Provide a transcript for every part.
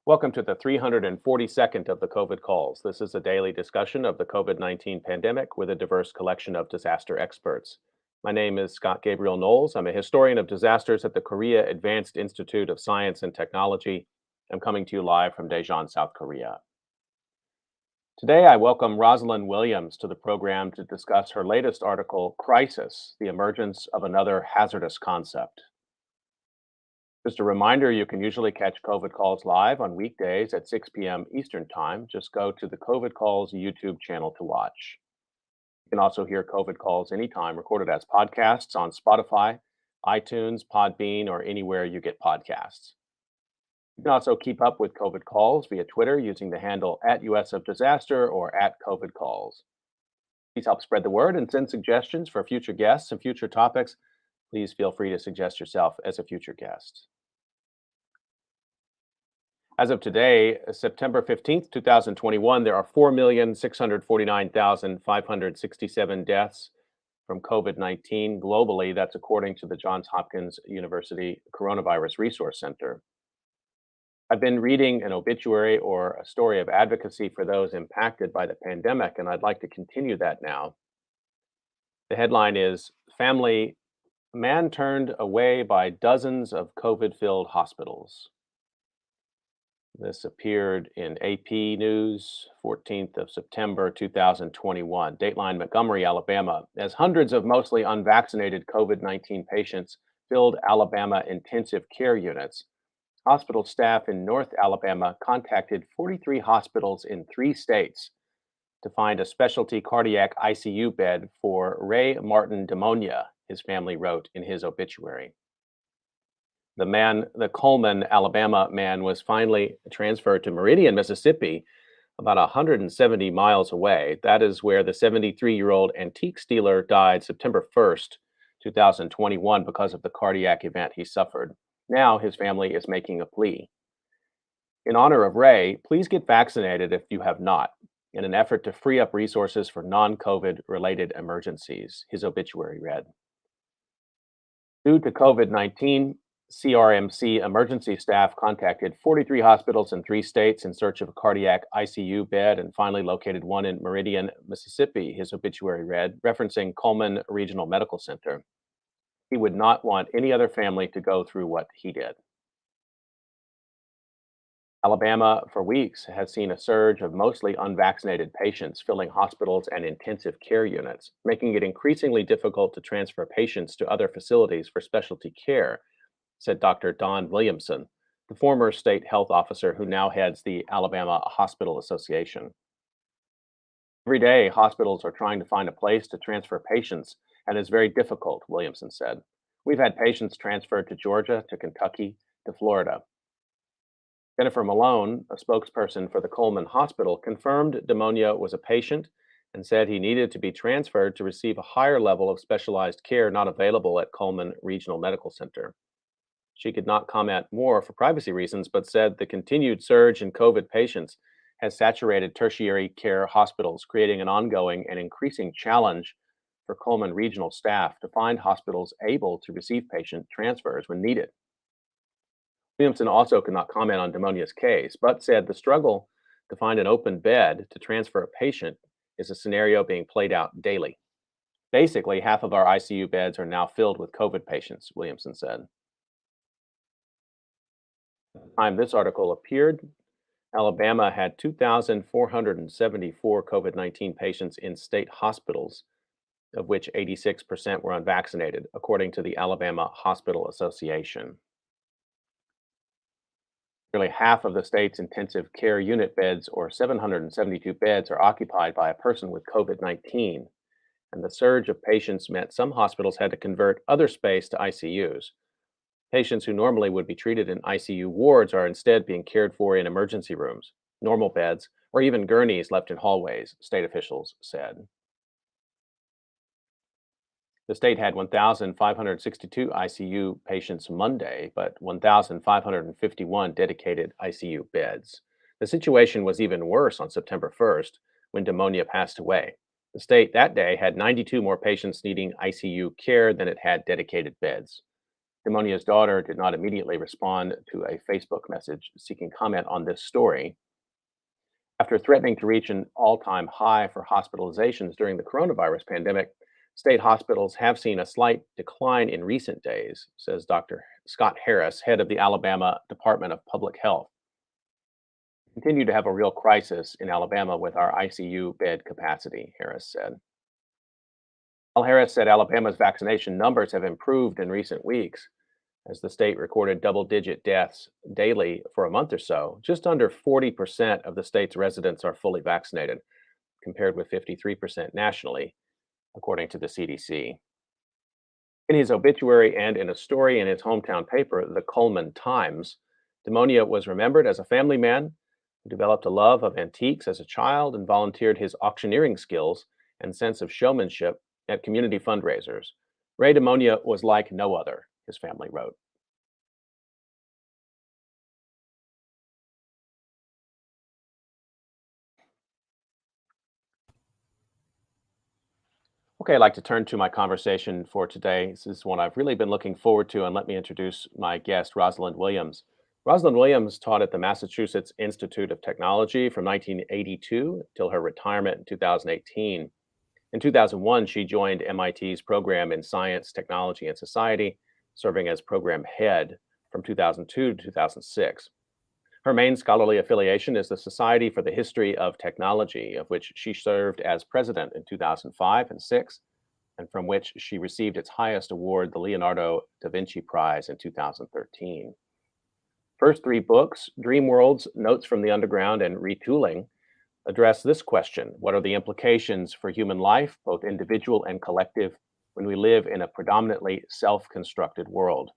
Welcome to the 342nd of the COVID calls. This is a daily discussion of the COVID-19 pandemic with a diverse collection of disaster experts. My name is Scott Gabriel Knowles. I'm a historian of disasters at the Korea Advanced Institute of Science and Technology. I'm coming to you live from Daejeon, South Korea. Today, I welcome Rosalind Williams to the program to discuss her latest article, Crisis: The Emergence of Another Hazardous Concept. Just a reminder, you can usually catch COVID Calls live on weekdays at 6 p.m. Eastern Time. Just go to the COVID Calls YouTube channel to watch. You can also hear COVID Calls anytime, recorded as podcasts on Spotify, iTunes, Podbean, or anywhere you get podcasts. You can also keep up with COVID Calls via Twitter using the handle @US of Disaster or @COVID Calls. Please help spread the word and send suggestions for future guests and future topics. Please feel free to suggest yourself as a future guest. As of today, September 15th, 2021, there are 4,649,567 deaths from COVID-19 globally. That's according to the Johns Hopkins University Coronavirus Resource Center. I've been reading an obituary or a story of advocacy for those impacted by the pandemic, and I'd like to continue that now. The headline is Family Man Turned Away by Dozens of COVID-Filled Hospitals. This appeared in AP News, 14th of September, 2021. Dateline Montgomery, Alabama. As hundreds of mostly unvaccinated COVID-19 patients filled Alabama intensive care units, hospital staff in North Alabama contacted 43 hospitals in 3 states to find a specialty cardiac ICU bed for Ray Martin Demonia, his family wrote in his obituary. The Coleman, Alabama man was finally transferred to Meridian, Mississippi, about 170 miles away. That is where the 73-year-old antique stealer died September 1st, 2021, because of the cardiac event he suffered. Now his family is making a plea. In honor of Ray, please get vaccinated if you have not, in an effort to free up resources for non-COVID related emergencies, his obituary read. Due to COVID-19, CRMC emergency staff contacted 43 hospitals in 3 states in search of a cardiac ICU bed and finally located one in Meridian, Mississippi, his obituary read, referencing Coleman Regional Medical Center. He would not want any other family to go through what he did. Alabama, for weeks, has seen a surge of mostly unvaccinated patients filling hospitals and intensive care units, making it increasingly difficult to transfer patients to other facilities for specialty care, said Dr. Don Williamson, the former state health officer who now heads the Alabama Hospital Association. Every day, hospitals are trying to find a place to transfer patients, and it's very difficult, Williamson said. We've had patients transferred to Georgia, to Kentucky, to Florida. Jennifer Malone, a spokesperson for the Coleman Hospital, confirmed Demonia was a patient and said he needed to be transferred to receive a higher level of specialized care not available at Coleman Regional Medical Center. She could not comment more for privacy reasons, but said the continued surge in COVID patients has saturated tertiary care hospitals, creating an ongoing and increasing challenge for Coleman regional staff to find hospitals able to receive patient transfers when needed. Williamson also could not comment on Demonia's case, but said the struggle to find an open bed to transfer a patient is a scenario being played out daily. Basically, half of our ICU beds are now filled with COVID patients, Williamson said. At the time this article appeared, Alabama had 2,474 COVID-19 patients in state hospitals, of which 86% were unvaccinated, according to the Alabama Hospital Association. Nearly half of the state's intensive care unit beds, or 772 beds, are occupied by a person with COVID-19, and the surge of patients meant some hospitals had to convert other space to ICUs. Patients who normally would be treated in ICU wards are instead being cared for in emergency rooms, normal beds, or even gurneys left in hallways, state officials said. The state had 1,562 ICU patients Monday, but 1,551 dedicated ICU beds. The situation was even worse on September 1st, when Demonia passed away. The state that day had 92 more patients needing ICU care than it had dedicated beds. Demonia's daughter did not immediately respond to a Facebook message seeking comment on this story. After threatening to reach an all time high for hospitalizations during the coronavirus pandemic, state hospitals have seen a slight decline in recent days, says Dr. Scott Harris, head of the Alabama Department of Public Health. We continue to have a real crisis in Alabama with our ICU bed capacity, Harris said. While Harris said Alabama's vaccination numbers have improved in recent weeks, as the state recorded double-digit deaths daily for a month or so, just under 40% of the state's residents are fully vaccinated, compared with 53% nationally, according to the CDC. In his obituary and in a story in his hometown paper, the Coleman Times, Demonia was remembered as a family man who developed a love of antiques as a child and volunteered his auctioneering skills and sense of showmanship at community fundraisers. Ray Demonia was like no other, his family wrote. Okay, I'd like to turn to my conversation for today. This is one I've really been looking forward to, and let me introduce my guest, Rosalind Williams. Rosalind Williams taught at the Massachusetts Institute of Technology from 1982 till her retirement in 2018. In 2001, she joined MIT's program in Science, Technology, and Society, serving as program head from 2002 to 2006. Her main scholarly affiliation is the Society for the History of Technology, of which she served as president in 2005 and 6, and from which she received its highest award, the Leonardo da Vinci Prize, in 2013. First three books, Dream Worlds, Notes from the Underground, and Retooling, address this question: what are the implications for human life, both individual and collective, when we live in a predominantly self-constructed world?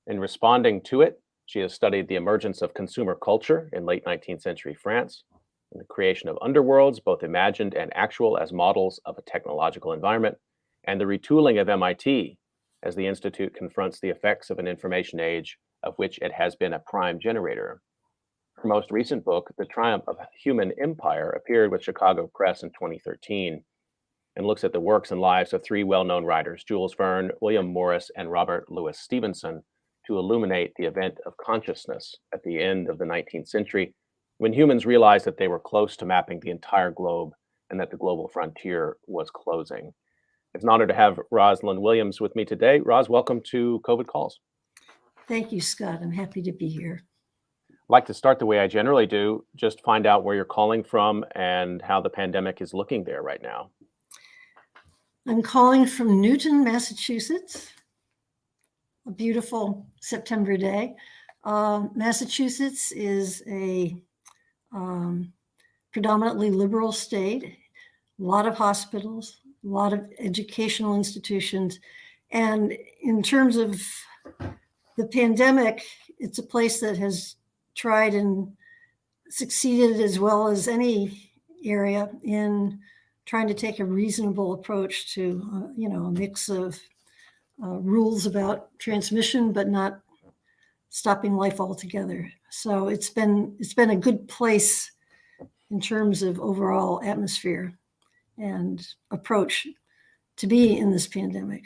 In responding to it, she has studied the emergence of consumer culture in late 19th century France and the creation of underworlds, both imagined and actual, as models of a technological environment, and the retooling of MIT as the Institute confronts the effects of an information age of which it has been a prime generator. Her most recent book, The Triumph of Human Empire, appeared with Chicago Press in 2013 and looks at the works and lives of three well-known writers, Jules Verne, William Morris, and Robert Louis Stevenson, to illuminate the event of consciousness at the end of the 19th century, when humans realized that they were close to mapping the entire globe and that the global frontier was closing. It's an honor to have Rosalind Williams with me today. Ros, welcome to COVID Calls. Thank you, Scott. I'm happy to be here. I'd like to start the way I generally do, just find out where you're calling from and how the pandemic is looking there right now. I'm calling from Newton, Massachusetts. A beautiful September day. Massachusetts is a predominantly liberal state, a lot of hospitals, a lot of educational institutions. And in terms of the pandemic, it's a place that has tried and succeeded as well as any area in trying to take a reasonable approach to, a mix of rules about transmission, but not stopping life altogether. So it's been a good place in terms of overall atmosphere and approach to be in this pandemic.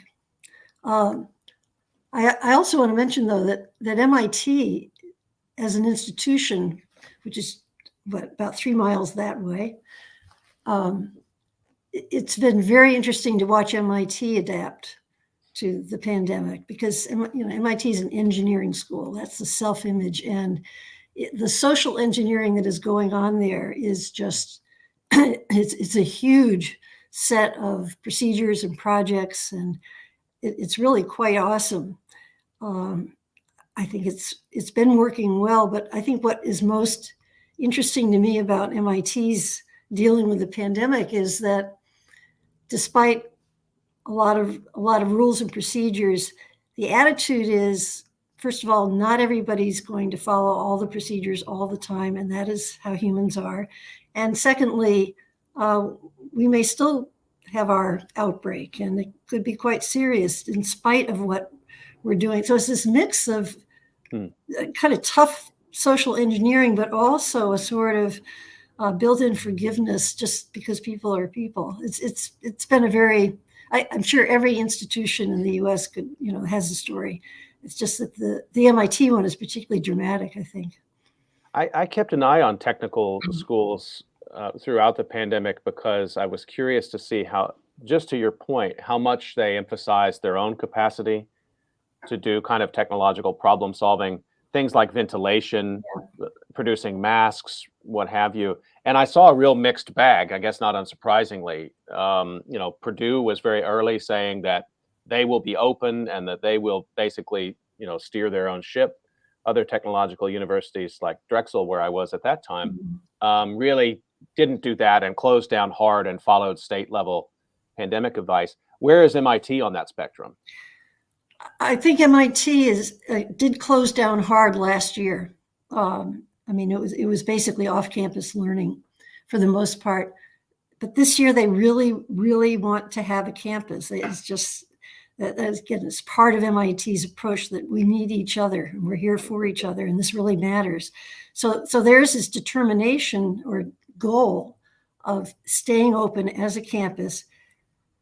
I also want to mention, though, that MIT as an institution, which is about 3 miles that way, it's been very interesting to watch MIT adapt to the pandemic, because MIT is an engineering school. That's the self-image, and the social engineering that is going on there is just it's a huge set of procedures and projects, and it's really quite awesome. I think it's been working well, but I think what is most interesting to me about MIT's dealing with the pandemic is that despite a lot of rules and procedures, the attitude is, first of all, not everybody's going to follow all the procedures all the time, and that is how humans are. And secondly, we may still have our outbreak, and it could be quite serious in spite of what we're doing. So it's this mix of kind of tough social engineering, but also a sort of built-in forgiveness, just because people are people. It's been a very I'm sure every institution in the U.S. has a story It's just that the MIT one is particularly dramatic, I think. I kept an eye on technical schools throughout the pandemic because I was curious to see how, just to your point, how much they emphasize their own capacity to do kind of technological problem solving, things like ventilation, producing masks, what have you. And I saw a real mixed bag, I guess not unsurprisingly. Purdue was very early saying that they will be open and that they will basically, steer their own ship. Other technological universities like Drexel, where I was at that time, really didn't do that and closed down hard and followed state level pandemic advice. Where is MIT on that spectrum? I think MIT did close down hard last year. It was basically off-campus learning for the most part. But this year they really, really want to have a campus. It's just again, it's part of MIT's approach that we need each other and we're here for each other, and this really matters. So there's this determination or goal of staying open as a campus,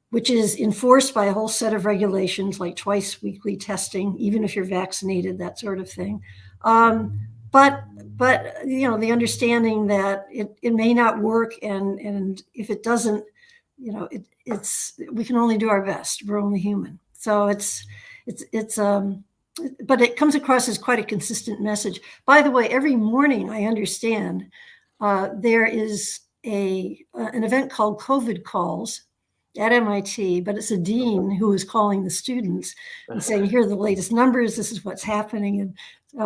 which is enforced by a whole set of regulations like twice weekly testing, even if you're vaccinated, that sort of thing. But the understanding that it may not work, and if it doesn't, we can only do our best. We're only human. So but it comes across as quite a consistent message. By the way, every morning, I understand, there is an event called COVIDCalls at MIT, but it's a dean who is calling the students and saying, here are the latest numbers, this is what's happening. And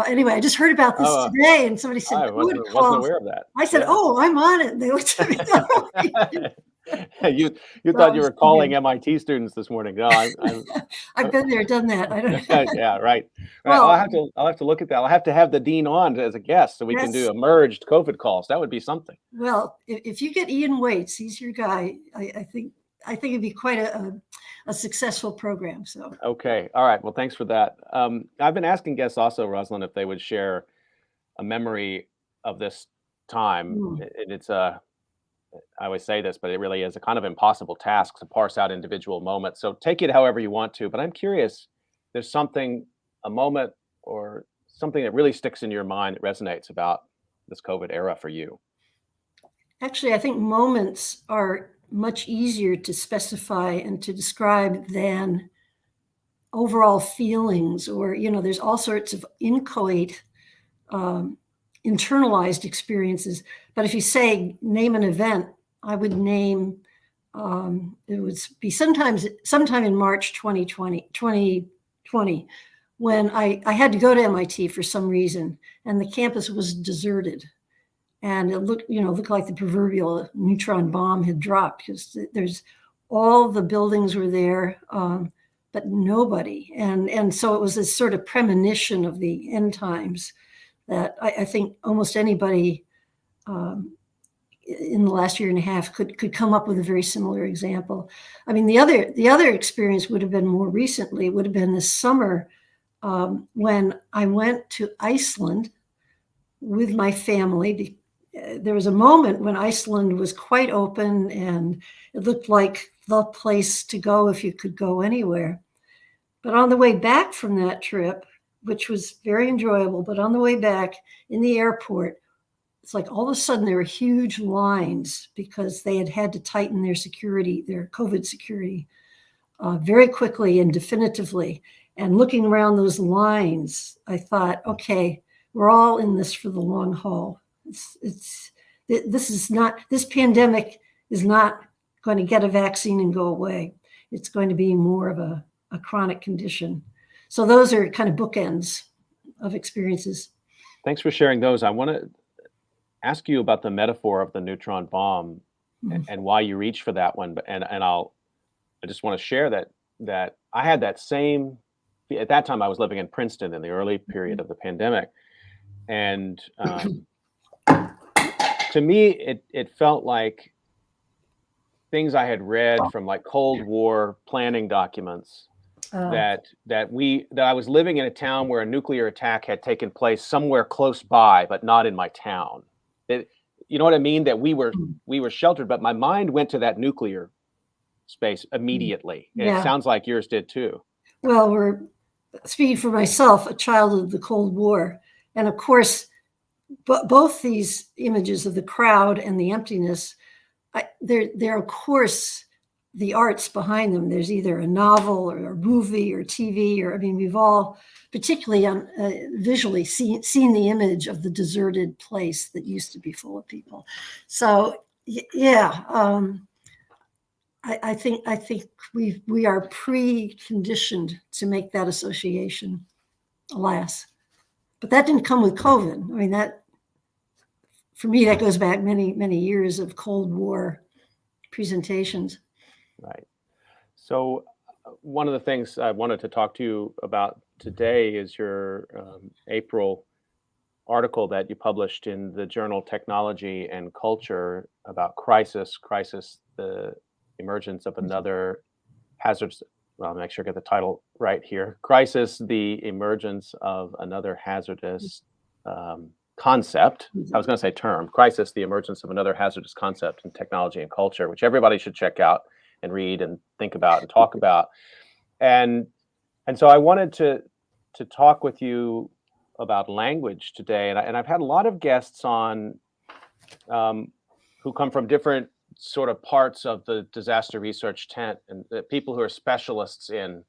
anyway, I just heard about this today, and somebody said, I wasn't aware of that. I said, oh, I'm on it. And they looked at me. You thought you were calling MIT students this morning. No, I've been there, done that. I don't know. Yeah, right. Well, I'll have to look at that. I'll have to have the dean on as a guest so we can do a merged COVID calls. That would be something. Well, if you get Ian Waits, he's your guy. I think it'd be quite a successful program. So okay, all right. Well, thanks for that. I've been asking guests also, Rosalind, if they would share a memory of this time. It's I always say this, but it really is a kind of impossible task to parse out individual moments. So take it however you want to. But I'm curious, there's a moment or something that really sticks in your mind that resonates about this COVID era for you. Actually, I think moments are much easier to specify and to describe than overall feelings, or, there's all sorts of inchoate, internalized experiences. But if you say, name an event, I would name, it would be sometime in March 2020, when I had to go to MIT for some reason, and the campus was deserted. And it looked like the proverbial neutron bomb had dropped, because all the buildings were there, but nobody. And so it was this sort of premonition of the end times that I think almost anybody in the last year and a half could come up with a very similar example. I mean, the other experience would have been more recently. It would have been this summer when I went to Iceland with my family. There was a moment when Iceland was quite open and it looked like the place to go if you could go anywhere. But on the way back from that trip, which was very enjoyable, but on the way back in the airport, it's like all of a sudden there were huge lines because they had to tighten their security, their COVID security, very quickly and definitively. And looking around those lines, I thought, okay, we're all in this for the long haul. This pandemic is not going to get a vaccine and go away. It's going to be more of a chronic condition. So those are kind of bookends of experiences. Thanks for sharing those. I want to ask you about the metaphor of the neutron bomb and why you reached for that one. I just want to share that I had that same, at that time I was living in Princeton in the early period of the pandemic. And to me, it felt like things I had read from like Cold War planning documents that I was living in a town where a nuclear attack had taken place somewhere close by, but not in my town. You know what I mean? That we were sheltered, but my mind went to that nuclear space immediately. And it sounds like yours did too. Well, speaking for myself, a child of the Cold War. And of course, both these images of the crowd and the emptiness, they're of course the arts behind them. There's either a novel or a movie or TV, or I mean, we've all, particularly visually, seen the image of the deserted place that used to be full of people. So yeah, I think we are preconditioned to make that association, alas. But that didn't come with COVID. I mean, that, for me, that goes back many years of Cold War presentations. Right. So one of the things I wanted to talk to you about today is your April article that you published in the journal Technology and Culture about crisis, the emergence of another hazardous, well, make sure I get the title right here. Crisis, the emergence of another hazardous concept. I was going to say term. Crisis, the emergence of another hazardous concept in technology and culture, which everybody should check out and read and think about and talk about. And so I wanted to talk with you about language today. And I've had a lot of guests on who come from different sort of parts of the disaster research tent, and people who are specialists in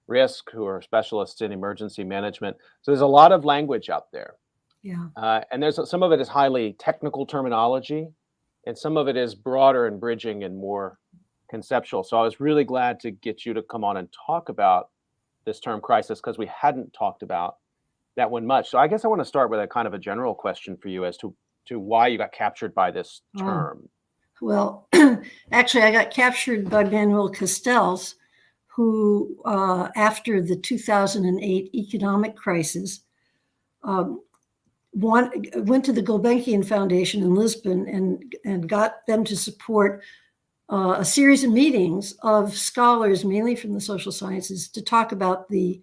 risk, who are specialists in emergency management. So there's a lot of language out there. Yeah. And there's some of it is highly technical terminology, and some of it is broader and bridging and more conceptual. So I was really glad to get you to come on and talk about this term crisis, because we hadn't talked about that one much. So I guess I want to start with a kind of a general question for you as to why you got captured by this term. Well, actually, I got captured by Manuel Castells, who, after the 2008 economic crisis, went to the Gulbenkian Foundation in Lisbon and got them to support a series of meetings of scholars, mainly from the social sciences, to talk about the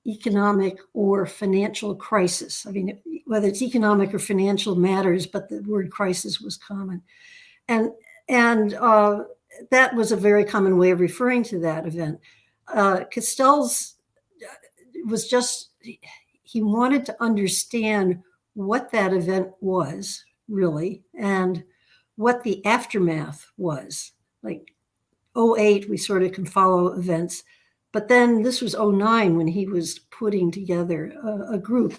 economic or financial crisis. I mean, whether it's economic or financial matters, but the word crisis was common. And that was a very common way of referring to that event. Castells was just, he wanted to understand what that event was really, and what the aftermath was. Like 2008, we sort of can follow events, but then this was 2009 when he was putting together a group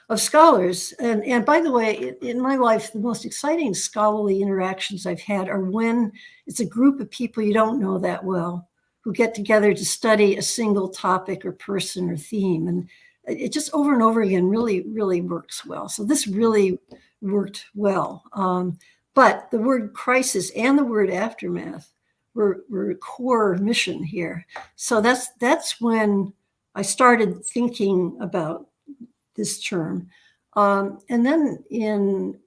of scholars. And by the way, in my life, the most exciting scholarly interactions I've had are when it's a group of people you don't know that well, who get together to study a single topic or person or theme. And it just over and over again really works well. So this really worked well. But the word crisis and the word aftermath were a core mission here. So that's when I started thinking about this term. And then in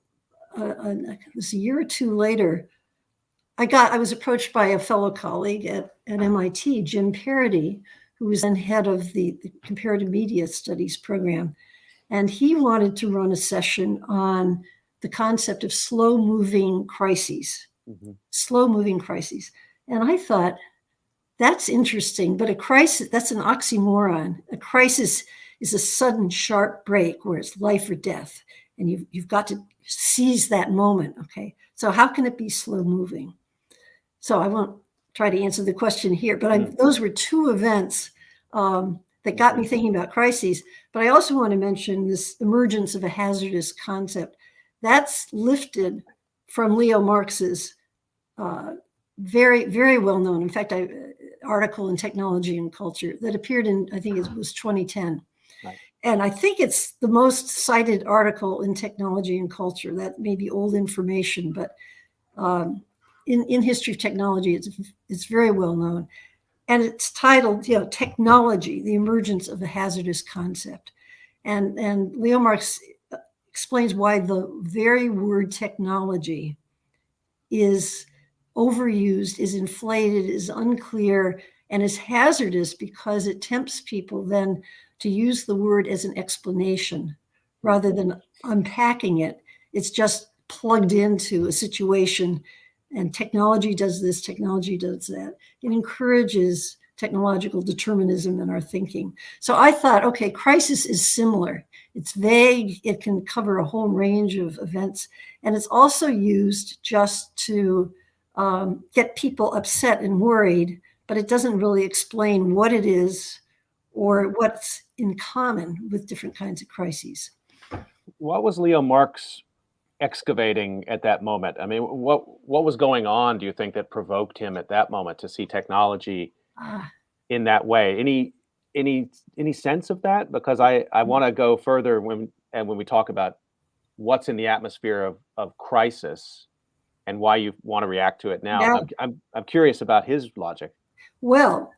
it was a year or two later, I was approached by a fellow colleague at MIT, Jim Parody, who was then head of the Comparative Media Studies program. And he wanted to run a session on the concept of slow-moving crises, slow-moving crises. And I thought, that's interesting, but a crisis, that's an oxymoron. A crisis is a sudden, sharp break where it's life or death, and you've got to seize that moment, okay? So how can it be slow-moving? So I won't try to answer the question here, but those were two events that got me thinking about crises. But I also want to mention this emergence of a hazardous concept. That's lifted from Leo Marx's very well-known, in fact, article in Technology and Culture that appeared in, I think it was 2010. Right. And I think it's the most cited article in Technology and Culture. That may be old information, but in history of technology, it's very well known. And it's titled, Technology, the Emergence of a Hazardous Concept. And Leo Marx explains why the very word technology is overused, is inflated, is unclear, and is hazardous because it tempts people then to use the word as an explanation rather than unpacking it. It's just plugged into a situation, and technology does this, technology does that. It encourages technological determinism in our thinking. So I thought, okay, crisis is similar. It's vague. It can cover a whole range of events. And it's also used just to get people upset and worried, but it doesn't really explain what it is or what's in common with different kinds of crises. What was Leo Marx excavating at that moment? I mean, what was going on, do you think, that provoked him at that moment to see technology Ah, in that way? Any sense of that? Because I want to go further when we talk about what's in the atmosphere of crisis and why you want to react to it now. yeah. But I'm curious about his logic. Well,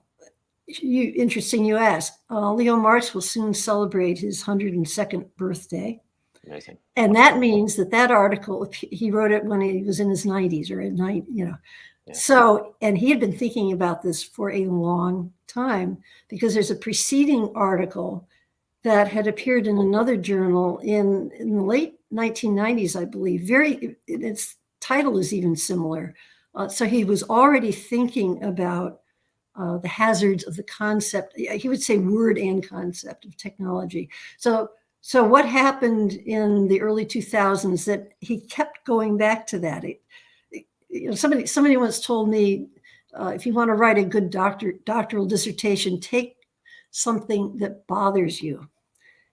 interesting you ask. Leo Marx will soon celebrate his 102nd birthday. Amazing. And that Wonderful. means that article, he wrote it when he was in his 90s or at night, Yeah. So, and he had been thinking about this for a long time because there's a preceding article that had appeared in another journal in the late 1990s, I believe. Its title is even similar. So he was already thinking about the hazards of the concept. He would say word and concept of technology. So what happened in the early 2000s that he kept going back to that? Somebody once told me, if you want to write a good doctoral dissertation, take something that bothers you.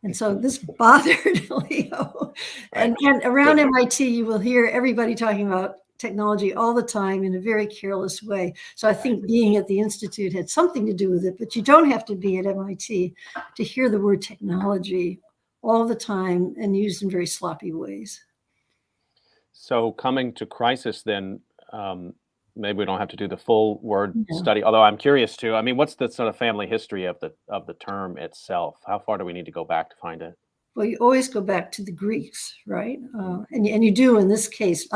And so this bothered Leo. Right. And around Good. MIT, you will hear everybody talking about technology all the time in a very careless way. So I think being at the Institute had something to do with it, but you don't have to be at MIT to hear the word technology all the time and used in very sloppy ways. So coming to crisis, then maybe we don't have to do the full word Yeah. study. Although I'm curious too. I mean, what's the sort of family history of the term itself? How far do we need to go back to find it? Well, you always go back to the Greeks, right? And you do in this case.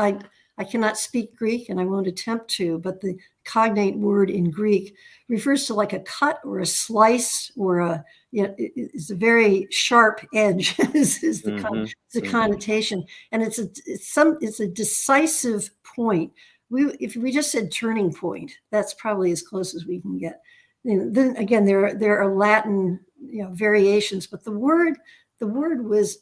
I cannot speak Greek and I won't attempt to, but the cognate word in Greek refers to like a cut or a slice or it's a very sharp edge is Hmm. the connotation. And it's a decisive point. If we just said turning point, that's probably as close as we can get. Then again, there are Latin variations, but the word was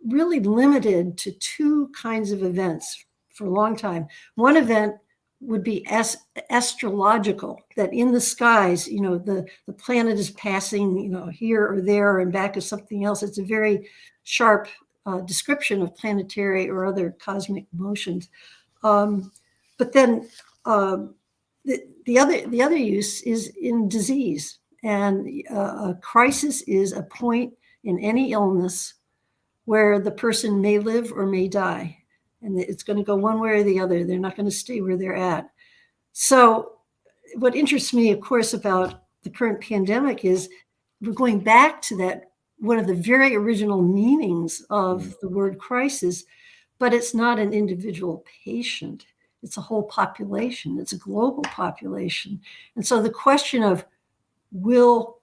really limited to two kinds of events for a long time. One event would be astrological, that in the skies, the planet is passing, here or there and back as something else. It's a very sharp description of planetary or other cosmic motions. But then the other use is in disease, and a crisis is a point in any illness where the person may live or may die. And it's going to go one way or the other. They're not going to stay where they're at. So what interests me, of course, about the current pandemic is we're going back to that, one of the very original meanings of the word crisis, but it's not an individual patient. It's a whole population. It's a global population. And so the question of will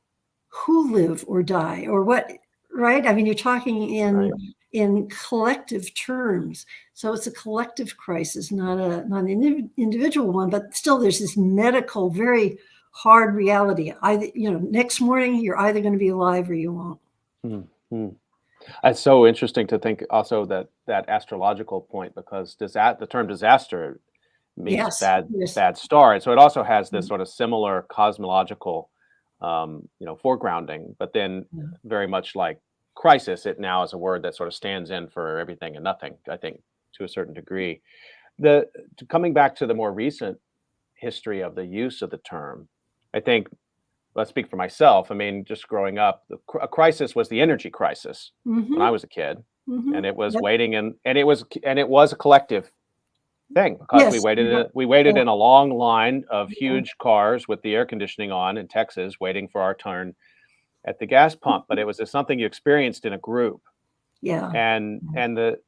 who live or die or what, right? I mean, you're talking in collective terms. So it's a collective crisis, not an individual one, but still there's this medical, very hard reality. Next morning you're either going to be alive or you won't. Hmm. It's so interesting to think also that astrological point, because the term disaster means Yes. Yes. bad star, and so it also has this sort of similar cosmological foregrounding, but then Yeah. very much like crisis, it now is a word that sort of stands in for everything and nothing, I think, to a certain degree. Coming back to the more recent history of the use of the term, I think, let's speak for myself. I mean, just growing up, a crisis was the energy crisis when I Mm-hmm. was a kid, Mm-hmm. and it was Yep. waiting, and it was a collective thing, because Yes. we waited Yeah. in a long line of Yeah. huge cars with the air conditioning on in Texas, waiting for our turn at the gas pump. But it was just something you experienced in a group, Yeah. and it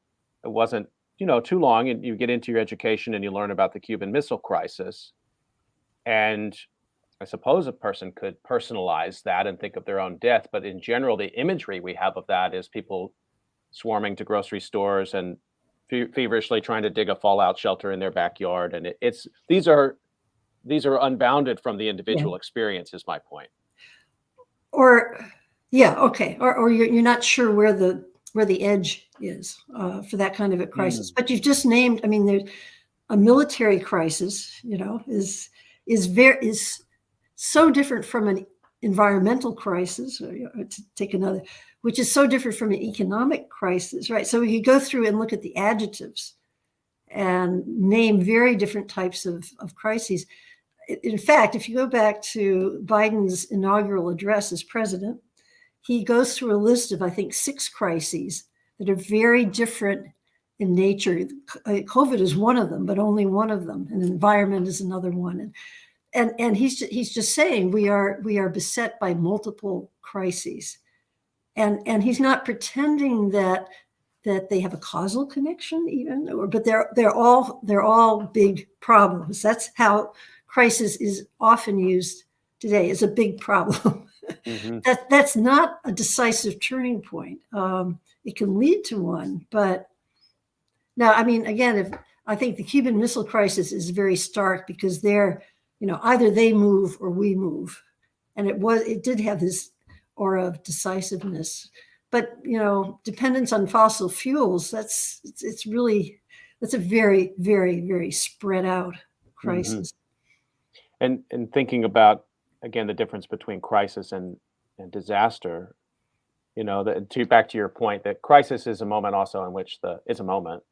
wasn't too long, and you get into your education and you learn about the Cuban Missile Crisis, and I suppose a person could personalize that and think of their own death, but in general, the imagery we have of that is people swarming to grocery stores and feverishly trying to dig a fallout shelter in their backyard, and these are these are unbounded from the Yeah. individual experience, is my point. Or, yeah, okay. Or you're not sure where the edge is for that kind of a crisis. But you've just named, I mean, there's a military crisis, is so different from an environmental crisis, or, to take another, which is so different from an economic crisis, right? So we could go through and look at the adjectives and name very different types of crises. In fact, if you go back to Biden's inaugural address as president, he goes through a list of, I think, 6 crises that are very different in nature. COVID is one of them, but only one of them. And environment is another one. And he's just saying we are beset by multiple crises. And he's not pretending that they have a causal connection even, but they're all big problems. That's how crisis is often used today, as a big problem. Mm-hmm. That's not a decisive turning point. It can lead to one, but now, I mean, again, I think the Cuban Missile Crisis is very stark, because they're, either they move or we move, and it did have this aura of decisiveness. But dependence on fossil fuels, that's a very, very, very spread out crisis. Mm-hmm. And thinking about, again, the difference between crisis and disaster, back to your point that crisis is a moment also in which it's a moment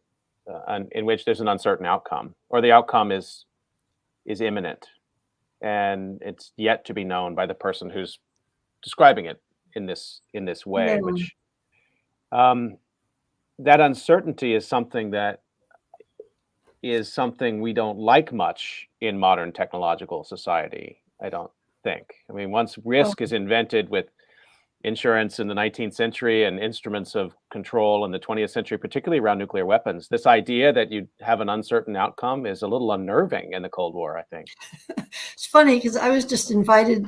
in which there's an uncertain outcome, or the outcome is imminent, and it's yet to be known by the person who's describing it in this way. Yeah. Which that uncertainty is something we don't like much in modern technological society, I don't think. I mean, once risk is invented with insurance in the 19th century and instruments of control in the 20th century, particularly around nuclear weapons, this idea that you have an uncertain outcome is a little unnerving in the Cold War, I think. It's funny, because I was just invited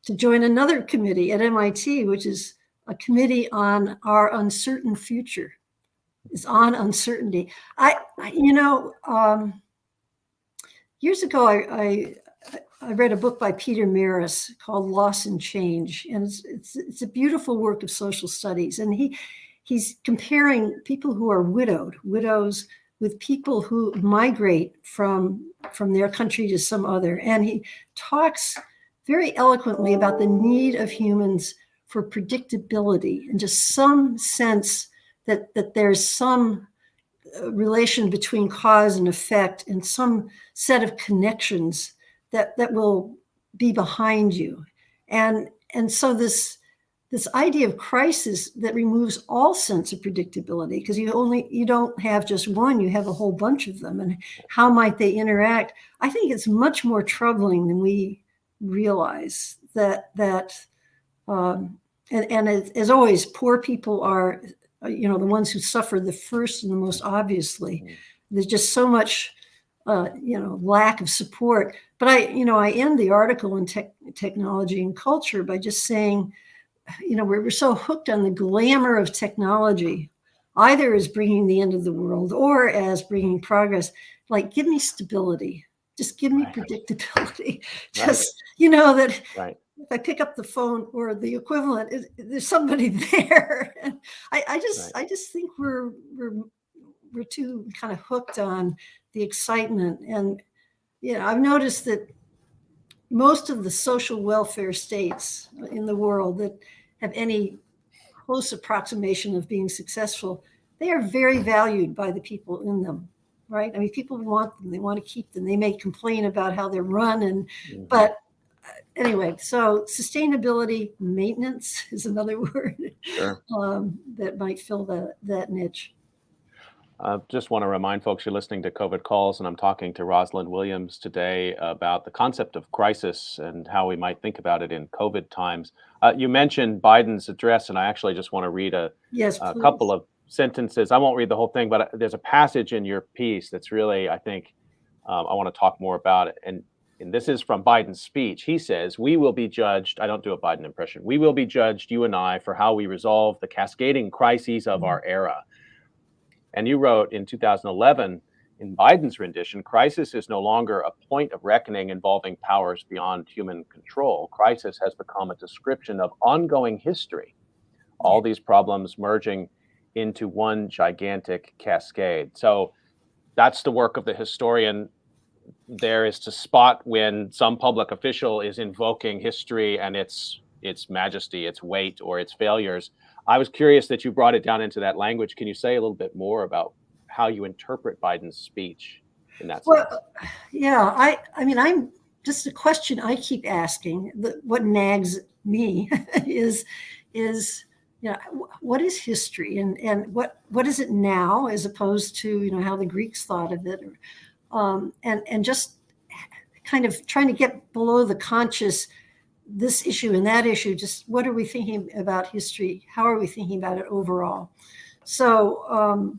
to join another committee at MIT, which is a committee on our uncertain future. It's on uncertainty. Years ago, I read a book by Peter Maris called Loss and Change, and it's a beautiful work of social studies. And he's comparing people who are widows, with people who migrate from their country to some other. And he talks very eloquently about the need of humans for predictability, and just some sense that there's some relation between cause and effect, and some set of connections that will be behind you. And so this idea of crisis that removes all sense of predictability, because you don't have just one, you have a whole bunch of them, and how might they interact? I think it's much more troubling than we realize. And as always, poor people are the ones who suffer the first and the most obviously. There's just so much lack of support. But I end the article in Technology and Culture by just saying, we're so hooked on the glamour of technology, either as bringing the end of the world or as bringing progress. Like, give me stability. Just give me predictability. Just, that if I pick up the phone or the equivalent, there's somebody there. And I just think we're too kind of hooked on the excitement. And, I've noticed that most of the social welfare states in the world that have any close approximation of being successful, they are very valued by the people in them, right? I mean, people want them, they want to keep them. They may complain about how they're run, but anyway, so sustainability, maintenance is another word. Sure. That might fill that niche. Just want to remind folks you're listening to COVID Calls, and I'm talking to Rosalind Williams today about the concept of crisis and how we might think about it in COVID times. You mentioned Biden's address, and I actually just want to read a couple of sentences. I won't read the whole thing, but there's a passage in your piece that's really, I think, I want to talk more about it. And this is from Biden's speech. He says, "We will be judged," I don't do a Biden impression, "we will be judged, you and I, for how we resolve the cascading crises of our era." And you wrote in 2011, In Biden's rendition, crisis is no longer a point of reckoning involving powers beyond human control. Crisis has become a description of ongoing history, all these problems merging into one gigantic cascade. So that's the work of the historian there, is to spot when some public official is invoking history and its majesty, its weight, or its failures. I was curious that you brought it down into that language. Can you say a little bit more about how you interpret Biden's speech in that sense? Well, yeah, I mean, I'm just a question I keep asking. What nags me is what is history, and what is it now, as opposed to how the Greeks thought of it, and just kind of trying to get below the conscious, this issue and that issue. Just what are we thinking about history? How are we thinking about it overall? So.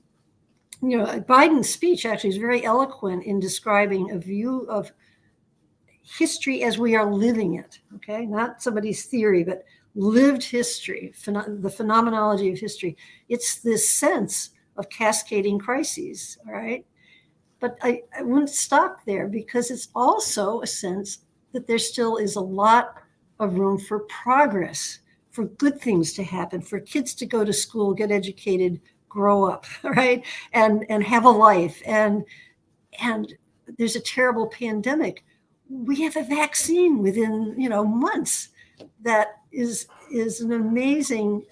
Biden's speech actually is very eloquent in describing a view of history as we are living it, okay? Not somebody's theory, but lived history, the phenomenology of history. It's this sense of cascading crises, all right? But I wouldn't stop there, because it's also a sense that there still is a lot of room for progress, for good things to happen, for kids to go to school, get educated, grow up, right, and have a life, and there's a terrible pandemic. We have a vaccine within months that is an amazing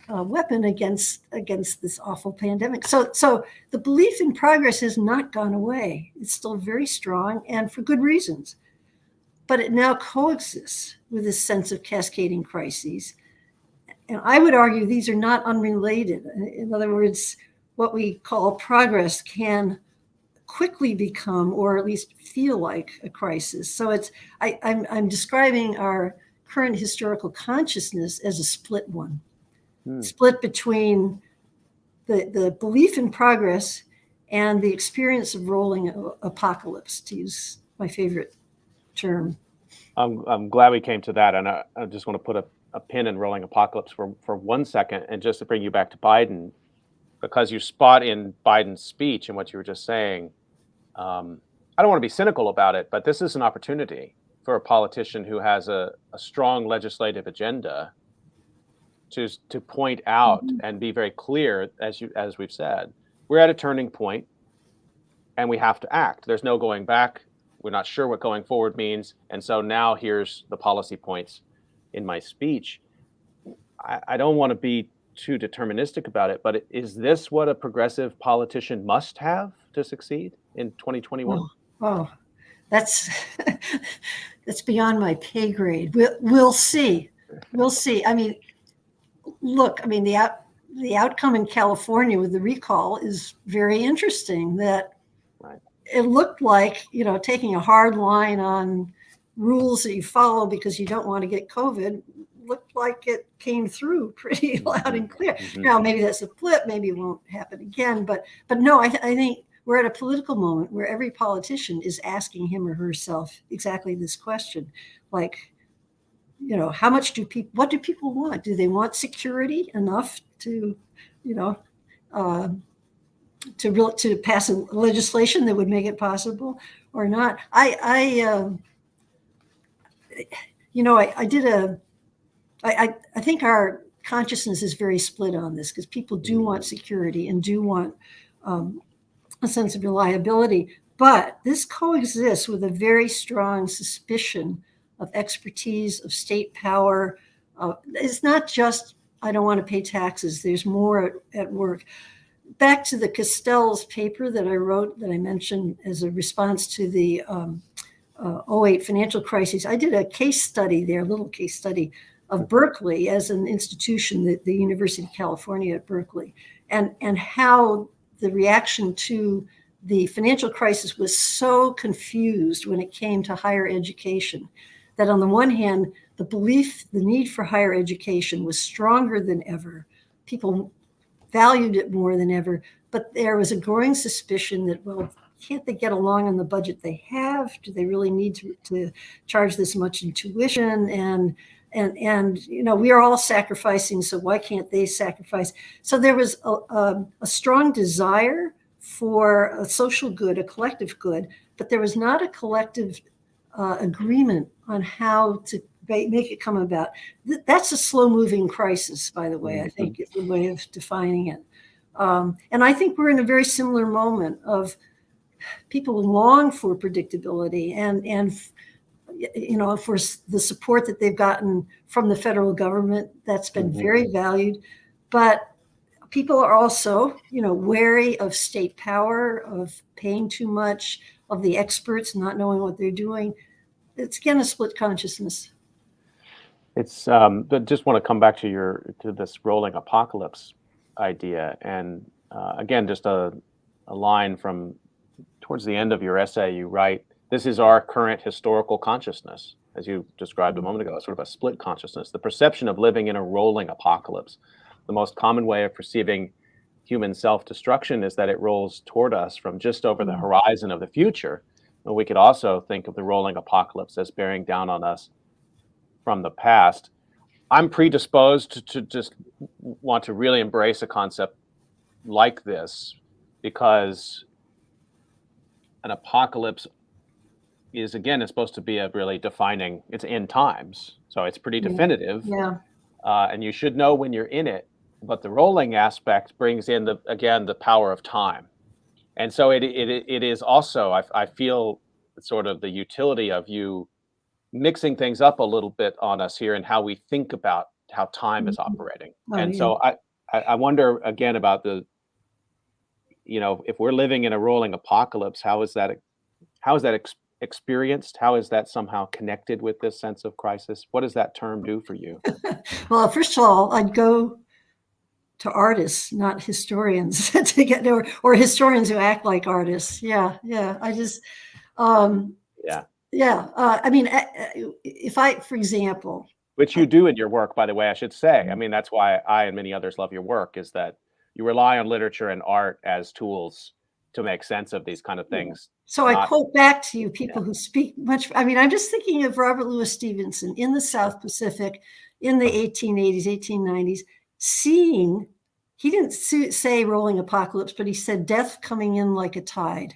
weapon against this awful pandemic. So the belief in progress has not gone away. It's still very strong, and for good reasons. But it now coexists with this sense of cascading crises. And I would argue these are not unrelated. In other words, what we call progress can quickly become, or at least feel like, a crisis. So I'm describing our current historical consciousness as a split one, split between the belief in progress and the experience of rolling apocalypse, to use my favorite term. I'm glad we came to that, and I just want to put a pin in rolling apocalypse for 1 second, and just to bring you back to Biden, because you spot in Biden's speech and what you were just saying. I don't want to be cynical about it, but this is an opportunity for a politician who has a strong legislative agenda to point out and be very clear, as we've said, we're at a turning point and we have to act. There's no going back. We're not sure what going forward means. And so now here's the policy points in my speech. I don't want to be too deterministic about it, but is this what a progressive politician must have to succeed in 2021? Oh, that's beyond my pay grade. We'll see. We'll see. I mean, look, the outcome in California with the recall is very interesting. That it looked like, taking a hard line on rules that you follow because you don't want to get COVID, looked like it came through pretty loud and clear. Now, maybe that's a flip, maybe it won't happen again, but no, I think we're at a political moment where every politician is asking him or herself exactly this question. Like, how much what do people want? Do they want security enough to, to pass a legislation that would make it possible, or not? I think our consciousness is very split on this, because people do want security and do want a sense of reliability. But this coexists with a very strong suspicion of expertise, of state power. It's not just, I don't want to pay taxes. There's more at work. Back to the Castell's paper that I wrote, that I mentioned as a response to the 08 financial crisis. I did a case study there, a little case study of Berkeley as an institution, the University of California at Berkeley, and how the reaction to the financial crisis was so confused when it came to higher education, that on the one hand, the need for higher education was stronger than ever. People valued it more than ever, but there was a growing suspicion that, well, can't they get along on the budget they have? Do they really need to charge this much in tuition? and we are all sacrificing, so why can't they sacrifice? So there was a strong desire for a social good, a collective good, but there was not a collective agreement on how to make it come about. That's a slow-moving crisis, by the way. I think is the way of defining it. And I think we're in a very similar moment of people long for predictability and for the support that they've gotten from the federal government. That's been very valued. But people are also, wary of state power, of paying too much, of the experts not knowing what they're doing. It's again a split consciousness. It's but just want to come back to this rolling apocalypse idea, and again, just a line from towards the end of your essay. You write, "This is our current historical consciousness," as you described a moment ago, sort of a split consciousness, the perception of living in a rolling apocalypse. The most common way of perceiving human self-destruction is that it rolls toward us from just over the horizon of the future. And we could also think of the rolling apocalypse as bearing down on us from the past. I'm predisposed to just want to really embrace a concept like this because an apocalypse is, again, it's supposed to be a really defining, it's end times. So it's pretty definitive. Yeah. And you should know when you're in it. But the rolling aspect brings in the power of time. And so it is also, I feel sort of the utility of you mixing things up a little bit on us here and how we think about how time is operating. So I wonder again about if we're living in a rolling apocalypse, how is that experienced? How is that somehow connected with this sense of crisis? What does that term do for you? Well, first of all, I'd go to artists, not historians, to get or historians who act like artists. Yeah. I just, I mean, if I, for example, which you do in your work, by the way, I should say. I mean, that's why I and many others love your work, is that you rely on literature and art as tools to make sense of these kind of things. So I quote back to you people who speak much. I mean, I'm just thinking of Robert Louis Stevenson in the South Pacific in the 1880s, 1890s, seeing, he didn't say rolling apocalypse, but he said death coming in like a tide,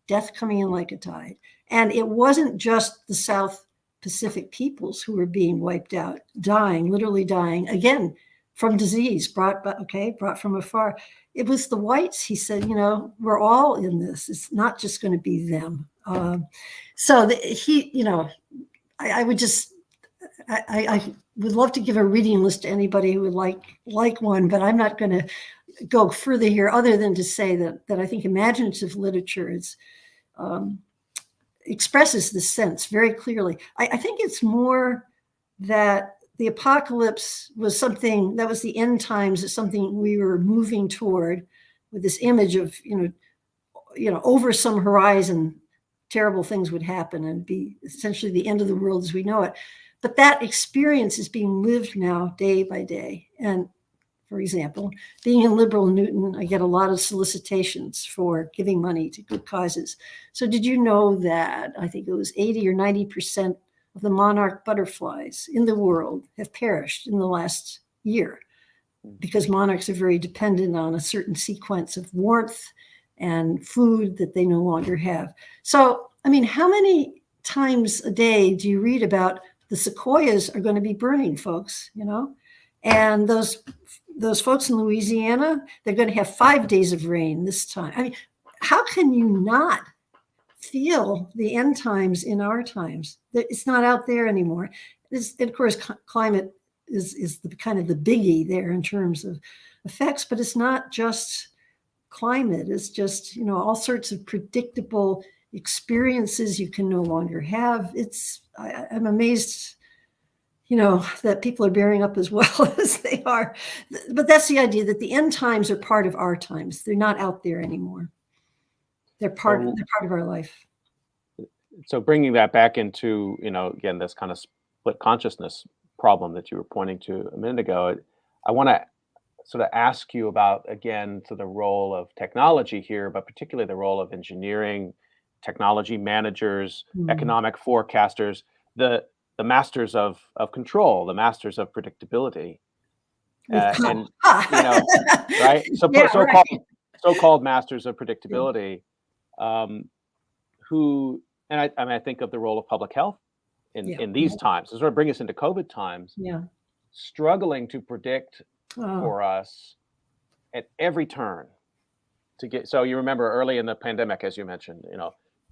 death coming in like a tide. And it wasn't just the South Pacific peoples who were being wiped out, dying, literally dying, again, from disease brought from afar. It was the whites. He said, we're all in this. It's not just going to be them. I would just, I would love to give a reading list to anybody who would like one, but I'm not going to go further here other than to say that I think imaginative literature expresses this sense very clearly. I think it's more that the apocalypse was something that was the end times, is something we were moving toward, with this image of, over some horizon, terrible things would happen and be essentially the end of the world as we know it. But that experience is being lived now day by day. And for example, being in Liberal Newton, I get a lot of solicitations for giving money to good causes. So did you know that I think it was 80 or 90% of the monarch butterflies in the world have perished in the last year, because monarchs are very dependent on a certain sequence of warmth and food that they no longer have. So, I mean, how many times a day do you read about the sequoias are going to be burning, folks, and those folks in Louisiana, they're going to have 5 days of rain this time. I mean, how can you not feel the end times in our times? It's not out there anymore. Of course, climate is the kind of the biggie there in terms of effects, but it's not just climate. It's just, all sorts of predictable experiences you can no longer have. I'm amazed, that people are bearing up as well as they are. But that's the idea, that the end times are part of our times. They're not out there anymore. They're part of our life. So bringing that back into, again, this kind of split consciousness problem that you were pointing to a minute ago, I want to sort of ask you about, again, to the role of technology here, but particularly the role of engineering, technology managers, economic forecasters. the masters of control, the masters of predictability, and right, Yeah, right. so-called masters of Yeah, predictability, um, who, and I think of the role of public health yeah, in these times, to sort of bring us into COVID times, yeah. struggling to predict Oh, for us at every turn to get. So you remember early in the pandemic, as you mentioned,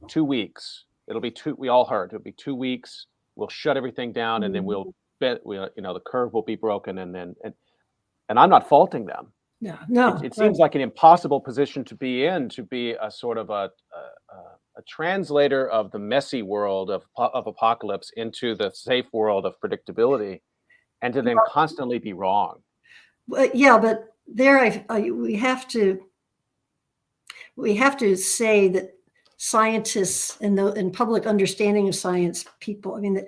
2 weeks. It'll be two. We all heard it'll be 2 weeks. We'll shut everything down, and then mhm. we'll bet. The curve will be broken, and I'm not faulting them. Yeah, It, no, it right. seems like an impossible position to be in, to be a sort of a translator of the messy world of apocalypse into the safe world of predictability, and to then constantly be wrong. But yeah, but there we have to say that scientists and public understanding of science people, I mean, that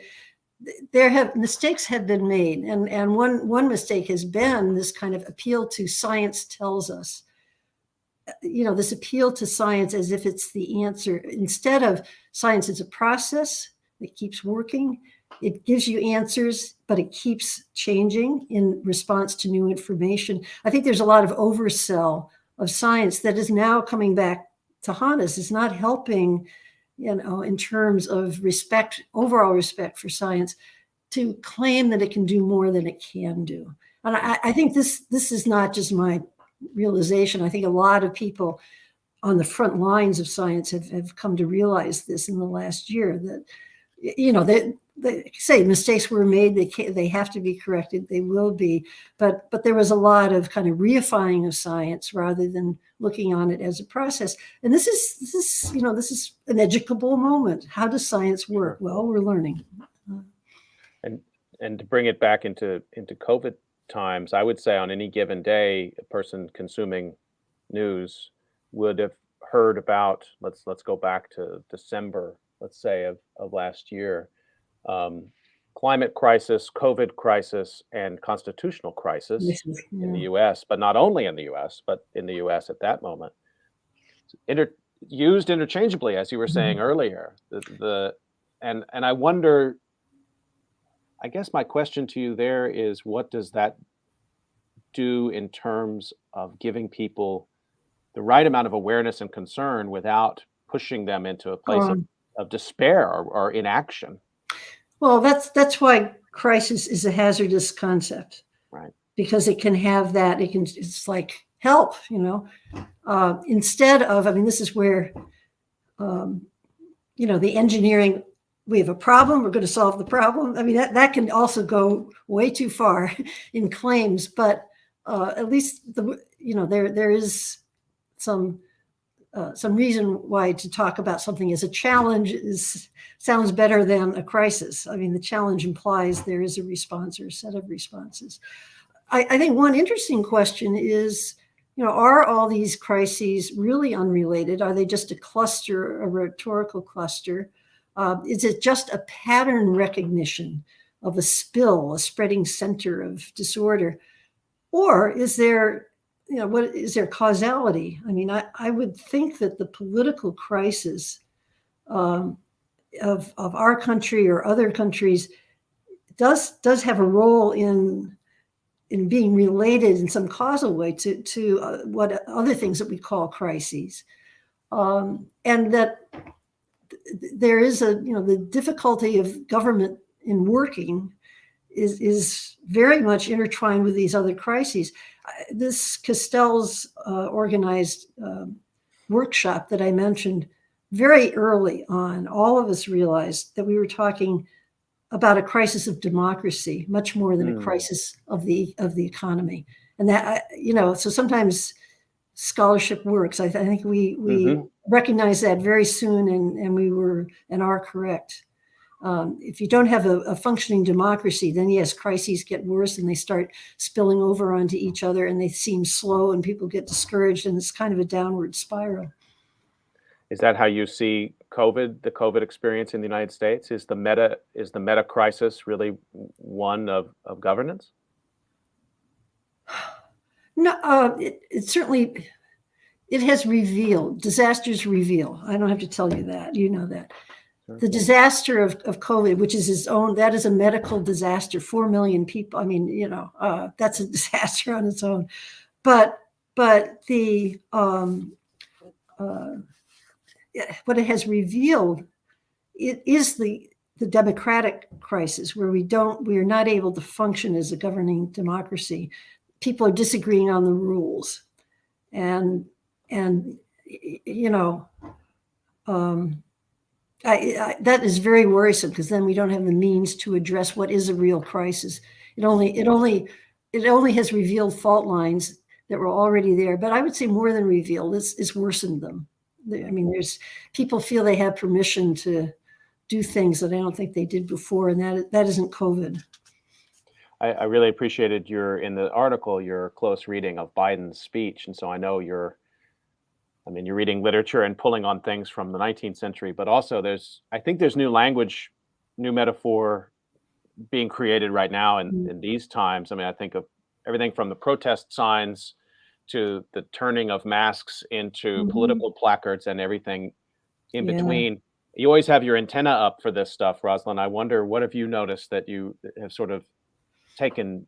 there have mistakes have been made, and one mistake has been this kind of appeal to science tells us, this appeal to science as if it's the answer, instead of science is a process that keeps working. It gives you answers, but it keeps changing in response to new information. I think there's a lot of oversell of science that is now coming back to haunt us. It's not helping, in terms of respect, overall respect for science, to claim that it can do more than it can do. And I think this is not just my realization. I think a lot of people on the front lines of science have come to realize this in the last year, that they say mistakes were made, they have to be corrected, they will be, but there was a lot of kind of reifying of science rather than looking on it as a process. And this is an educable moment. How does science work? Well, we're learning. And to bring it back into COVID times, I would say on any given day, a person consuming news would have heard about, let's go back to December, let's say, of last year, um, climate crisis, COVID crisis, and constitutional crisis in the Yeah. U.S., but not only in the U.S., but in the U.S. at that moment, inter- used interchangeably, as you were saying Mhm. earlier. And I wonder. I guess my question to you there is, what does that do in terms of giving people the right amount of awareness and concern without pushing them into a place Um, of despair or inaction? well, that's why crisis is a hazardous concept, Right. because it can have that. It's like help, instead of. I mean, this is where um, the engineering. We have a problem. We're going to solve the problem. I mean, that can also go way too far in claims, but at least there is some some reason why to talk about something as a challenge sounds better than a crisis. I mean, the challenge implies there is a response or a set of responses. I think one interesting question is, are all these crises really unrelated? Are they just a cluster, a rhetorical cluster? Is it just a pattern recognition of a spill, a spreading center of disorder? Or is there, what is there causality? I mean, I would think that the political crisis um, of our country or other countries does have a role in being related in some causal way to what other things that we call crises, and that there is the difficulty of government in working is very much intertwined with these other crises. This Castell's organized workshop that I mentioned, very early on, all of us realized that we were talking about a crisis of democracy much more than a Mm. crisis of the economy. And that, so sometimes scholarship works. I think we Hmm. recognized that very soon, and we were and are correct. If you don't have a functioning democracy, then yes, crises get worse and they start spilling over onto each other, and they seem slow and people get discouraged, and it's kind of a downward spiral. Is that how you see the COVID experience in the United States? Is the meta crisis really one of governance? No, it certainly it has revealed disasters reveal. I don't have to tell you that. You know that. the disaster of COVID, which is its own, that is a medical disaster, 4 million people. I mean, that's a disaster on its own. But the what it has revealed, it is the democratic crisis where we are not able to function as a governing democracy. People are disagreeing on the rules, and that is very worrisome, because then we don't have the means to address what is a real crisis. It only has revealed fault lines that were already there, but I would say more than revealed, it's worsened them. I mean, people feel they have permission to do things that I don't think they did before, and that isn't COVID. I really appreciated in the article, your close reading of Biden's speech. And so I know you're reading literature and pulling on things from the 19th century, but also I think there's new language, new metaphor being created right now in these times. I mean, I think of everything from the protest signs to the turning of masks into political placards and everything in between. You always have your antenna up for this stuff, Rosalind. I wonder, what have you noticed that you have sort of taken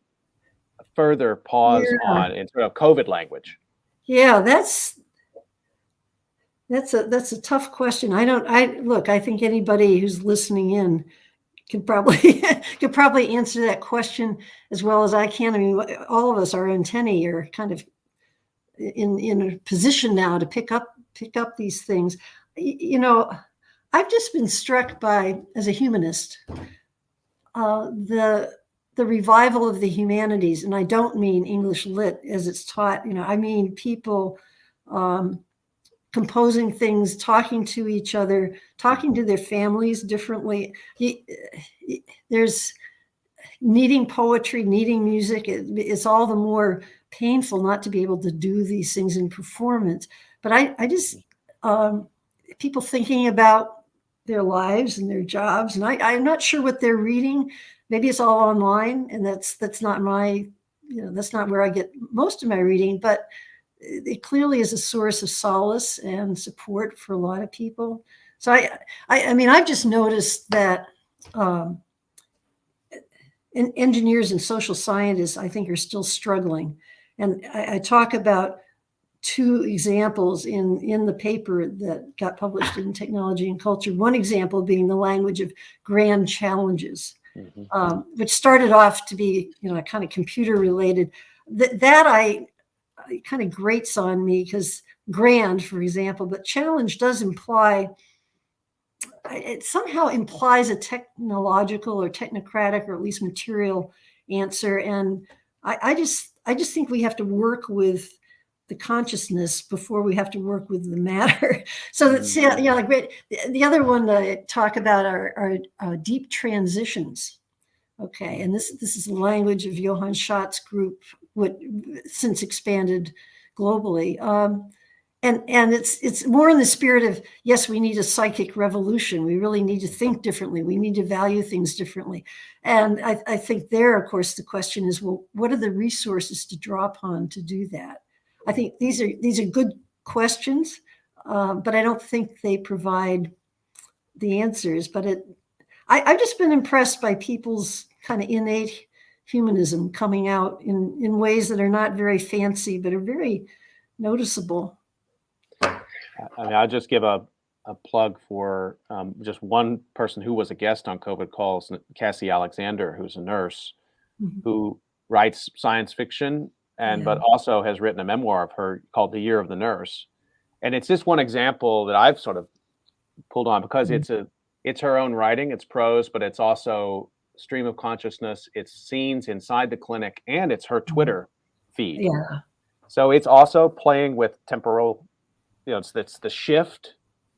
a further pause on in sort of COVID language? Yeah, that's a tough question. I think anybody who's listening in could probably answer that question as well as I can. I mean, all of us, our antennae are kind of in a position now to pick up these things. I've just been struck by, as a humanist, the revival of the humanities, and I don't mean English lit as it's taught. I mean people composing things, talking to each other, talking to their families differently. There's needing poetry, needing music. It's all the more painful not to be able to do these things in performance. But I just, people thinking about their lives and their jobs, and I'm not sure what they're reading. Maybe it's all online, and that's not that's not where I get most of my reading, but it clearly is a source of solace and support for a lot of people. So I've just noticed that engineers and social scientists, I think, are still struggling. And I talk about two examples in the paper that got published in Technology and Culture. One example being the language of grand challenges, which started off to be, kind of computer related. That kind of grates on me, because grand, for example, but challenge does imply, it somehow implies a technological or technocratic or at least material answer. And I just think we have to work with the consciousness before we have to work with the matter. So that's, the other one that I talk about are deep transitions. Okay, and this is the language of Johann Schatz's group, what since expanded globally. And it's more in the spirit of, yes, we need a psychic revolution. We really need to think differently. We need to value things differently. And I think there, of course, the question is, well, what are the resources to draw upon to do that? I think these are good questions, but I don't think they provide the answers. But I've just been impressed by people's kind of innate humanism coming out in ways that are not very fancy, but are very noticeable. I mean, I'll just give a plug for just one person who was a guest on COVID Calls, Cassie Alexander, who's a nurse, who writes science fiction but also has written a memoir of her called The Year of the Nurse. And it's just one example that I've sort of pulled on, because it's her own writing, it's prose, but it's also stream of consciousness, it's scenes inside the clinic, and it's her Twitter feed. Yeah. So it's also playing with temporal, it's the shift,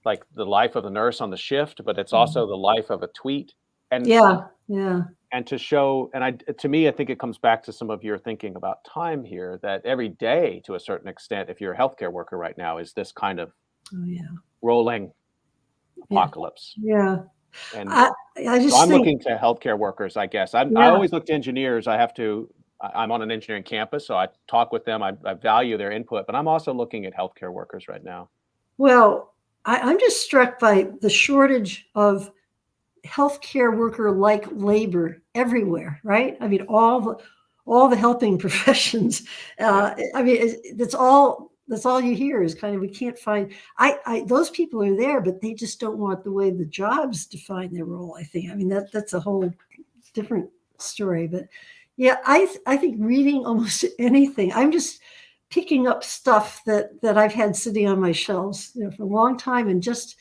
like the life of the nurse on the shift, but it's also the life of a tweet. And and to show, and to me, I think it comes back to some of your thinking about time here, that every day, to a certain extent, if you're a healthcare worker right now, is this kind of rolling apocalypse. Yeah. And I just so I'm looking to healthcare workers, I guess. I always look to engineers. I'm on an engineering campus, so I talk with them. I value their input, but I'm also looking at healthcare workers right now. Well, I'm just struck by the shortage of healthcare worker like labor everywhere, right? I mean, all the helping professions. I mean, that's all you hear is kind of we can't find. Those people are there, but they just don't want the way the jobs define their role. I think. I mean, that's a whole different story. But yeah, I think reading almost anything. I'm just picking up stuff that I've had sitting on my shelves, for a long time, and just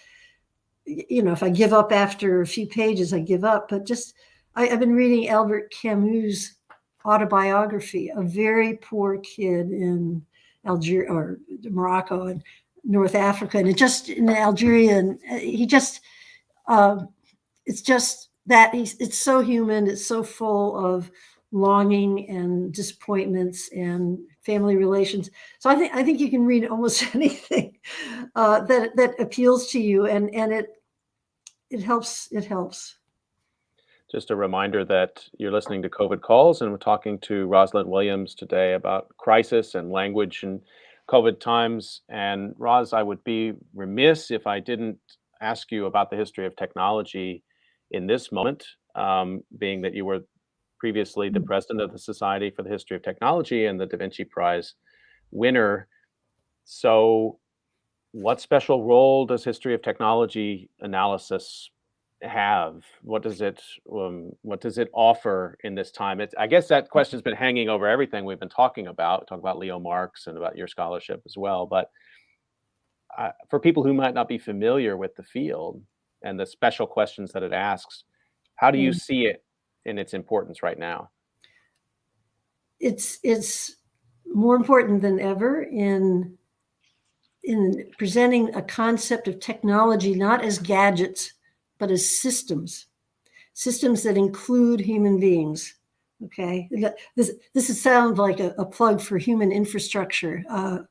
if I give up after a few pages, I give up. But just I've been reading Albert Camus' autobiography, a very poor kid in Algeria or Morocco and North Africa, and it just in Algeria, and he just it's just that it's so human, it's so full of longing and disappointments and family relations. So I think you can read almost anything that appeals to you, and it helps. It helps. Just a reminder that you're listening to COVID Calls, and we're talking to Rosalind Williams today about crisis and language in COVID times. And Ros, I would be remiss if I didn't ask you about the history of technology in this moment, being that you were previously the president of the Society for the History of Technology and the Da Vinci Prize winner. So, what special role does history of technology analysis have? What does it offer in this time? I guess that question's been hanging over everything we've been talking about Leo Marx and about your scholarship as well. But for people who might not be familiar with the field and the special questions that it asks, how do you Mm. see it in its importance right now? It's more important than ever in presenting a concept of technology not as gadgets, but as systems that include human beings. Okay, this sounds like a plug for human infrastructure,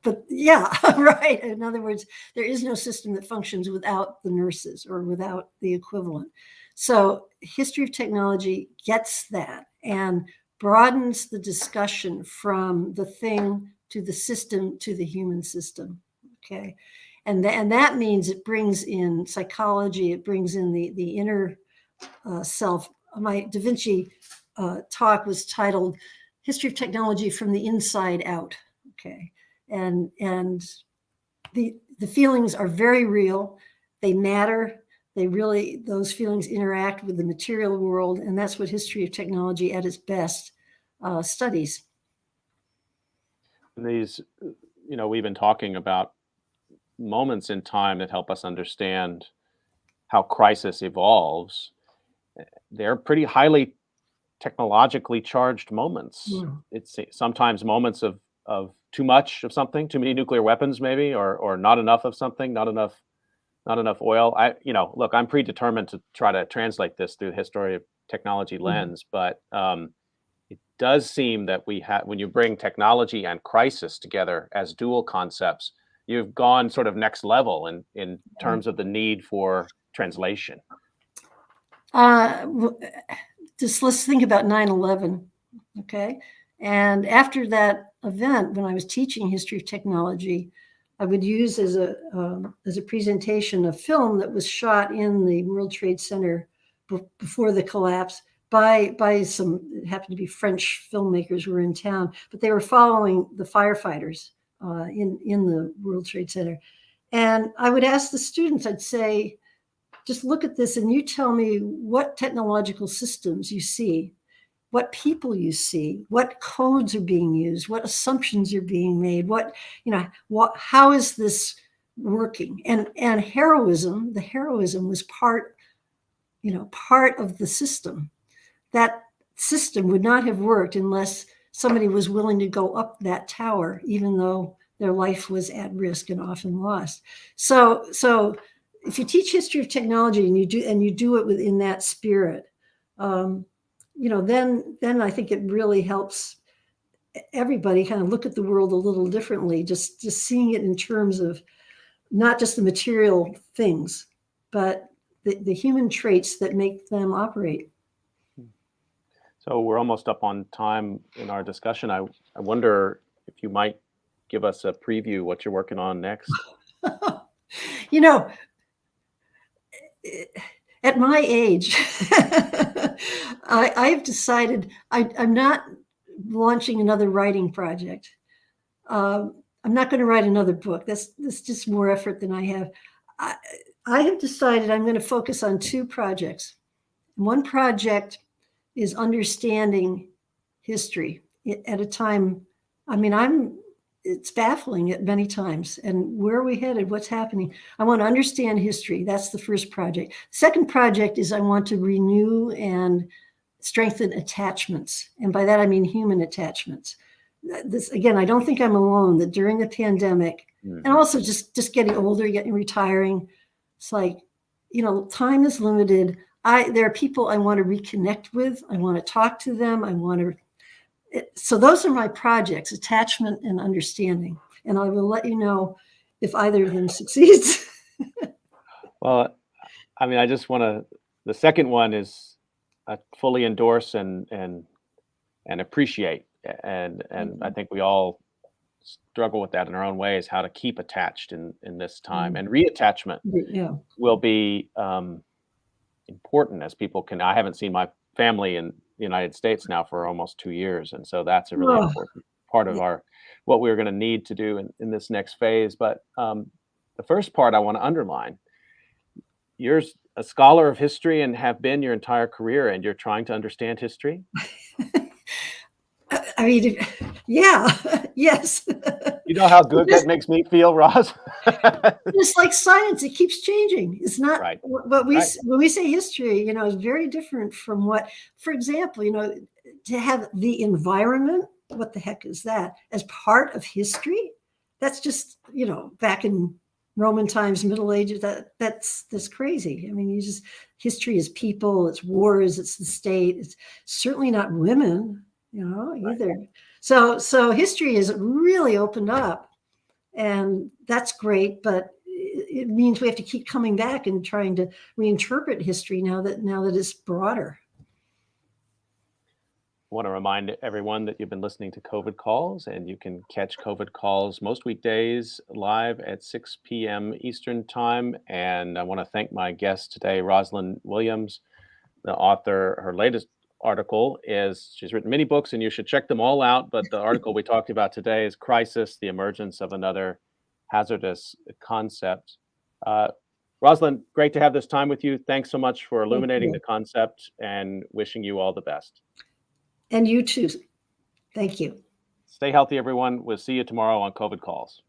but yeah, right. In other words, there is no system that functions without the nurses or without the equivalent. So, history of technology gets that and broadens the discussion from the thing to the system to the human system. Okay, and that means it brings in psychology, it brings in the inner self. My Da Vinci talk was titled "History of Technology from the Inside Out." Okay, and the feelings are very real. They matter. Those feelings interact with the material world, and that's what history of technology at its best studies. And we've been talking about moments in time that help us understand how crisis evolves. They're pretty highly technologically charged moments. Mm. It's sometimes moments of too much of something, too many nuclear weapons, maybe, or not enough of something, not enough oil. Look, I'm predetermined to try to translate this through the history of technology lens, but it does seem that when you bring technology and crisis together as dual concepts, you've gone sort of next level in terms of the need for translation. Uh, just let's think about 9/11. Okay. And after that event, when I was teaching history of technology, I would use as a presentation a film that was shot in the World Trade Center before the collapse by some, it happened to be French filmmakers who were in town, but they were following the firefighters in the World Trade Center. And I would ask the students, I'd say, just look at this and you tell me what technological systems you see, what people you see, what codes are being used, what assumptions are being made, how is this working? And the heroism was part of the system. That system would not have worked unless somebody was willing to go up that tower, even though their life was at risk and often lost. So if you teach history of technology and you do it within that spirit, then I think it really helps everybody kind of look at the world a little differently, just seeing it in terms of not just the material things, but the human traits that make them operate. So we're almost up on time in our discussion. I wonder if you might give us a preview what you're working on next. You know, at my age, I've decided I'm not launching another writing project. I'm not going to write another book. That's just more effort than I have. I, I have decided I'm going to focus on two projects. One project is understanding history at a time. I mean, it's baffling at many times. And where are we headed? What's happening? I want to understand history. That's the first project. Second project is I want to renew and strengthen attachments. And by that, I mean human attachments. This, again, I don't think I'm alone, that during the pandemic, and also just getting older, getting retiring, it's like, time is limited. There are people I want to reconnect with. I want to talk to them. So those are my projects, attachment and understanding. And I will let you know if either of them succeeds. Well, I mean, I just want to, the second one is I fully endorse and appreciate. And I think we all struggle with that in our own ways, how to keep attached in this time. And reattachment Yeah. will be important as people can. I haven't seen my family in the United States now for almost 2 years, and so that's a really important part of what we're going to need to do in this next phase. But the first part I want to underline: you're a scholar of history and have been your entire career, and you're trying to understand history. I mean, yeah, yes. You know how good that makes me feel, Roz? It's like science; it keeps changing. It's not Right. what when we say history, is very different from what, for example, to have the environment. What the heck is that? As part of history? That's just back in Roman times, Middle Ages. That's crazy. I mean, history is people, it's wars, it's the state. It's certainly not women, either. Right. So history has really opened up, and that's great. But it means we have to keep coming back and trying to reinterpret history now that it's broader. I want to remind everyone that you've been listening to COVID Calls, and you can catch COVID Calls most weekdays live at 6 p.m. Eastern Time. And I want to thank my guest today, Rosalind Williams, the author. Her latest article she's written many books, and you should check them all out. But the article we talked about today is Crisis: The Emergence of Another Hazardous Concept. Rosalind, great to have this time with you. Thanks so much for illuminating the concept, and wishing you all the best. And you too. Thank you. Stay healthy, everyone. We'll see you tomorrow on COVID Calls.